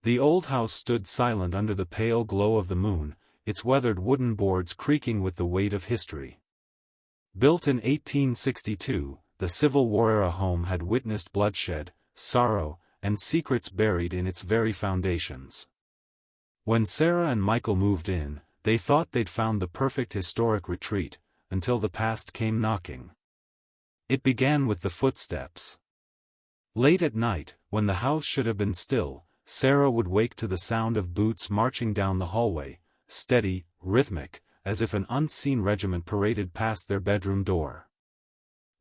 The old house stood silent under the pale glow of the moon, its weathered wooden boards creaking with the weight of history. Built in 1862, the Civil War-era home had witnessed bloodshed, sorrow, and secrets buried in its very foundations. When Sarah and Michael moved in, they thought they'd found the perfect historic retreat, until the past came knocking. It began with the footsteps. Late at night, when the house should have been still, Sarah would wake to the sound of boots marching down the hallway, steady, rhythmic, as if an unseen regiment paraded past their bedroom door.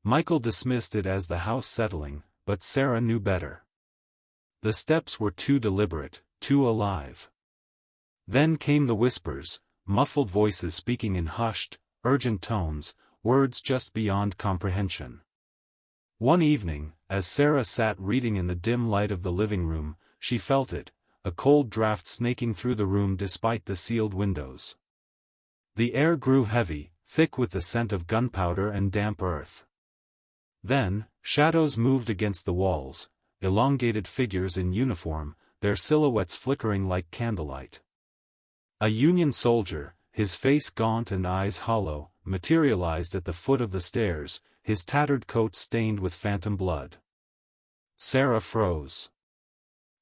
Michael dismissed it as the house settling, but Sarah knew better. The steps were too deliberate, too alive. Then came the whispers, muffled voices speaking in hushed, urgent tones, words just beyond comprehension. One evening, as Sarah sat reading in the dim light of the living room, she felt it, a cold draft snaking through the room despite the sealed windows. The air grew heavy, thick with the scent of gunpowder and damp earth. Then, shadows moved against the walls, elongated figures in uniform, their silhouettes flickering like candlelight. A Union soldier, his face gaunt and eyes hollow, materialized at the foot of the stairs, his tattered coat stained with phantom blood. Sarah froze.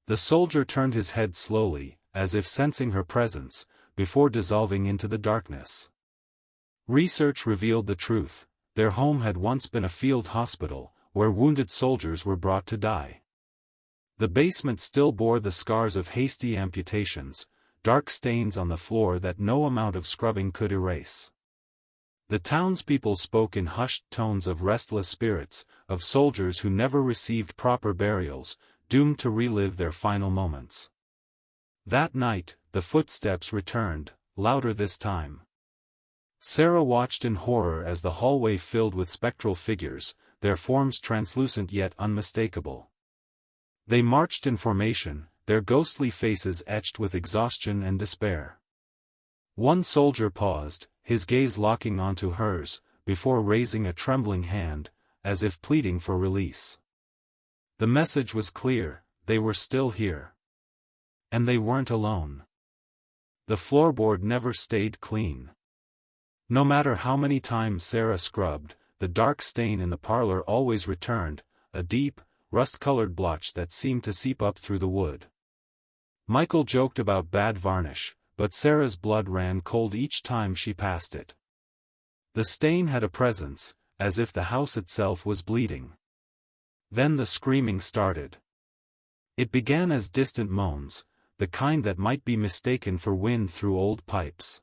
The soldier turned his head slowly, as if sensing her presence, before dissolving into the darkness. Research revealed the truth: their home had once been a field hospital, where wounded soldiers were brought to die. The basement still bore the scars of hasty amputations, dark stains on the floor that no amount of scrubbing could erase. The townspeople spoke in hushed tones of restless spirits, of soldiers who never received proper burials, doomed to relive their final moments. That night, the footsteps returned, louder this time. Sarah watched in horror as the hallway filled with spectral figures, their forms translucent yet unmistakable. They marched in formation, their ghostly faces etched with exhaustion and despair. One soldier paused, his gaze locking onto hers, before raising a trembling hand, as if pleading for release. The message was clear: they were still here. And they weren't alone. The floorboard never stayed clean. No matter how many times Sarah scrubbed, the dark stain in the parlor always returned, a deep, rust-colored blotch that seemed to seep up through the wood. Michael joked about bad varnish, but Sarah's blood ran cold each time she passed it. The stain had a presence, as if the house itself was bleeding. Then the screaming started. It began as distant moans, the kind that might be mistaken for wind through old pipes.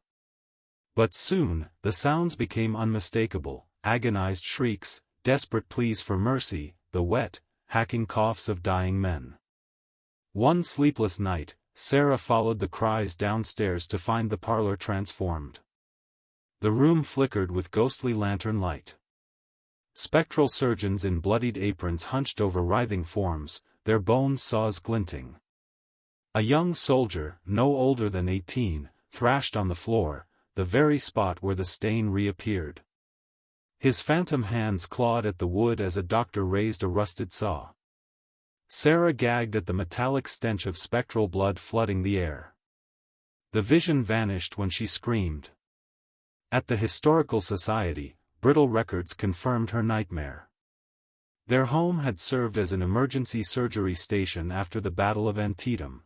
But soon, the sounds became unmistakable, agonized shrieks, desperate pleas for mercy, the wet, hacking coughs of dying men. One sleepless night, Sarah followed the cries downstairs to find the parlor transformed. The room flickered with ghostly lantern light. Spectral surgeons in bloodied aprons hunched over writhing forms, their bone saws glinting. A young soldier, no older than 18, thrashed on the floor, the very spot where the stain reappeared. His phantom hands clawed at the wood as a doctor raised a rusted saw. Sarah gagged at the metallic stench of spectral blood flooding the air. The vision vanished when she screamed. At the Historical Society, brittle records confirmed her nightmare. Their home had served as an emergency surgery station after the Battle of Antietam.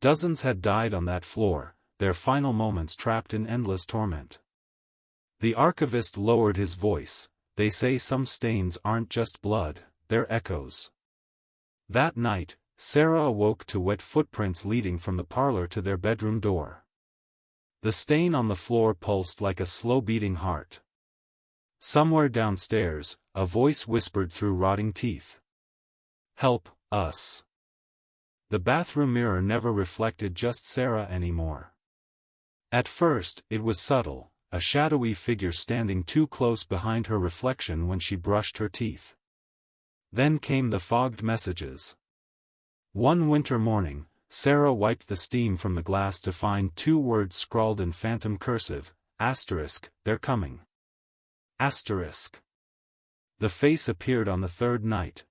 Dozens had died on that floor, their final moments trapped in endless torment. The archivist lowered his voice: "They say some stains aren't just blood, they're echoes." That night, Sarah awoke to wet footprints leading from the parlor to their bedroom door. The stain on the floor pulsed like a slow-beating heart. Somewhere downstairs, a voice whispered through rotting teeth. "Help us." The bathroom mirror never reflected just Sarah anymore. At first, it was subtle, a shadowy figure standing too close behind her reflection when she brushed her teeth. Then came the fogged messages. One winter morning, Sarah wiped the steam from the glass to find 2 words scrawled in phantom cursive: "They're coming." The face appeared on the 3rd night.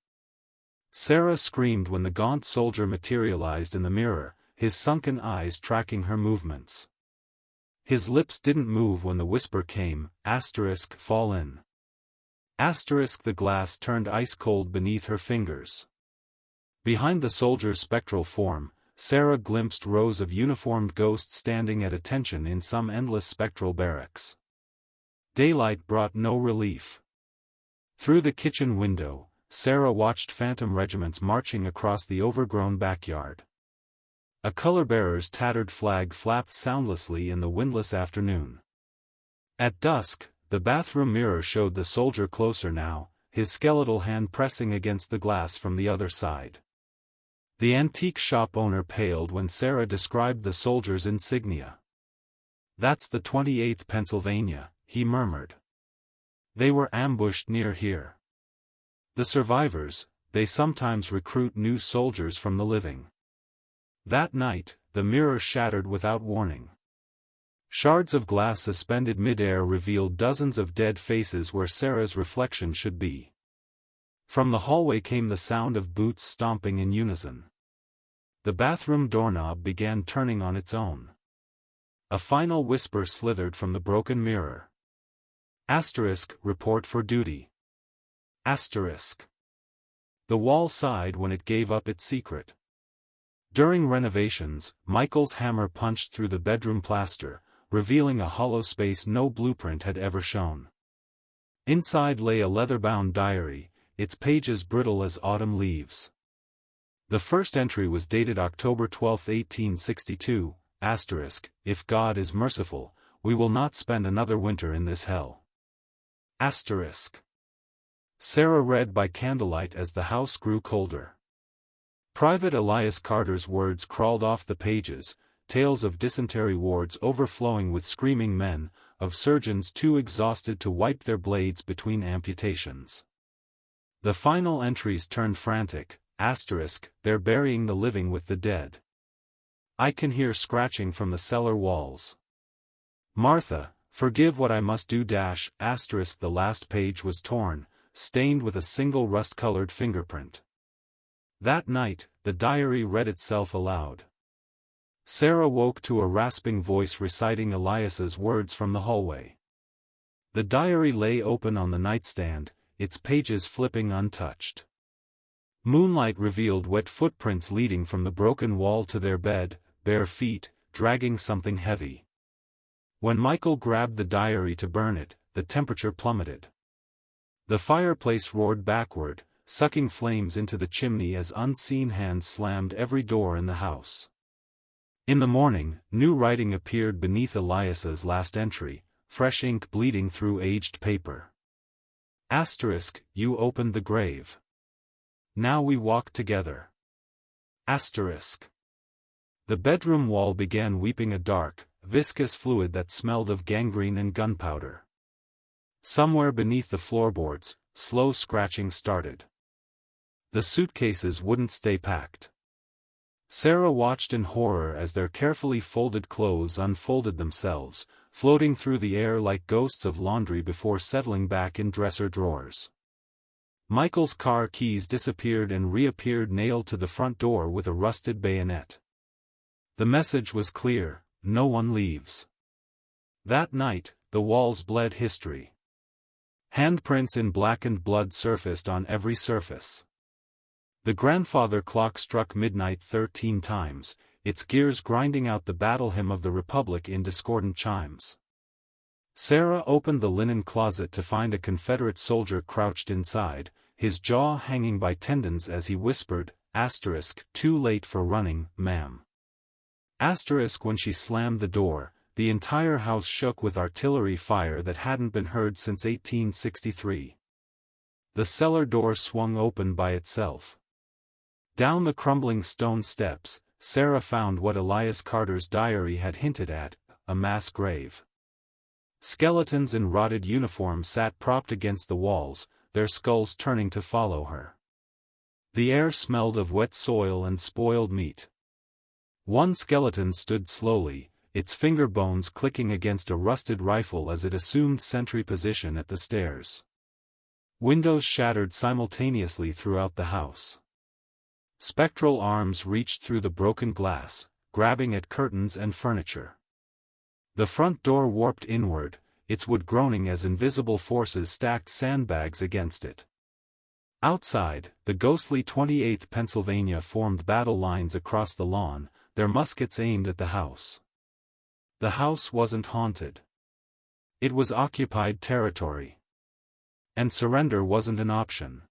Sarah screamed when the gaunt soldier materialized in the mirror, his sunken eyes tracking her movements. His lips didn't move when the whisper came, *, fall in. *, the glass turned ice-cold beneath her fingers. Behind the soldier's spectral form, Sarah glimpsed rows of uniformed ghosts standing at attention in some endless spectral barracks. Daylight brought no relief. Through the kitchen window, Sarah watched phantom regiments marching across the overgrown backyard. A color-bearer's tattered flag flapped soundlessly in the windless afternoon. At dusk, the bathroom mirror showed the soldier closer now, his skeletal hand pressing against the glass from the other side. The antique shop owner paled when Sarah described the soldier's insignia. "That's the 28th Pennsylvania," he murmured. "They were ambushed near here. The survivors, they sometimes recruit new soldiers from the living." That night, the mirror shattered without warning. Shards of glass suspended mid-air revealed dozens of dead faces where Sarah's reflection should be. From the hallway came the sound of boots stomping in unison. The bathroom doorknob began turning on its own. A final whisper slithered from the broken mirror. *, report for duty. *. The wall sighed when it gave up its secret. During renovations, Michael's hammer punched through the bedroom plaster, revealing a hollow space no blueprint had ever shown. Inside lay a leather-bound diary, its pages brittle as autumn leaves. The first entry was dated October 12, 1862, *, if God is merciful, we will not spend another winter in this hell. *. Sarah read by candlelight as the house grew colder. Private Elias Carter's words crawled off the pages, tales of dysentery wards overflowing with screaming men, of surgeons too exhausted to wipe their blades between amputations. The final entries turned frantic, *, they're burying the living with the dead. I can hear scratching from the cellar walls. Martha, forgive what I must do *, the last page was torn, stained with a single rust-colored fingerprint. That night, the diary read itself aloud. Sarah woke to a rasping voice reciting Elias's words from the hallway. The diary lay open on the nightstand, its pages flipping untouched. Moonlight revealed wet footprints leading from the broken wall to their bed, bare feet, dragging something heavy. When Michael grabbed the diary to burn it, the temperature plummeted. The fireplace roared backward, sucking flames into the chimney as unseen hands slammed every door in the house. In the morning, new writing appeared beneath Elias's last entry, fresh ink bleeding through aged paper. *, you opened the grave. Now we walk together. *. The bedroom wall began weeping a dark, viscous fluid that smelled of gangrene and gunpowder. Somewhere beneath the floorboards, slow scratching started. The suitcases wouldn't stay packed. Sarah watched in horror as their carefully folded clothes unfolded themselves, floating through the air like ghosts of laundry before settling back in dresser drawers. Michael's car keys disappeared and reappeared nailed to the front door with a rusted bayonet. The message was clear, no one leaves. That night, the walls bled history. Handprints in blackened blood surfaced on every surface. The grandfather clock struck midnight 13 times, its gears grinding out the battle hymn of the Republic in discordant chimes. Sarah opened the linen closet to find a Confederate soldier crouched inside, his jaw hanging by tendons as he whispered, *, too late for running, ma'am. *, when she slammed the door, the entire house shook with artillery fire that hadn't been heard since 1863. The cellar door swung open by itself. Down the crumbling stone steps, Sarah found what Elias Carter's diary had hinted at, a mass grave. Skeletons in rotted uniform sat propped against the walls, their skulls turning to follow her. The air smelled of wet soil and spoiled meat. One skeleton stood slowly, its finger bones clicking against a rusted rifle as it assumed sentry position at the stairs. Windows shattered simultaneously throughout the house. Spectral arms reached through the broken glass, grabbing at curtains and furniture. The front door warped inward, its wood groaning as invisible forces stacked sandbags against it. Outside, the ghostly 28th Pennsylvania formed battle lines across the lawn, their muskets aimed at the house. The house wasn't haunted. It was occupied territory. And surrender wasn't an option.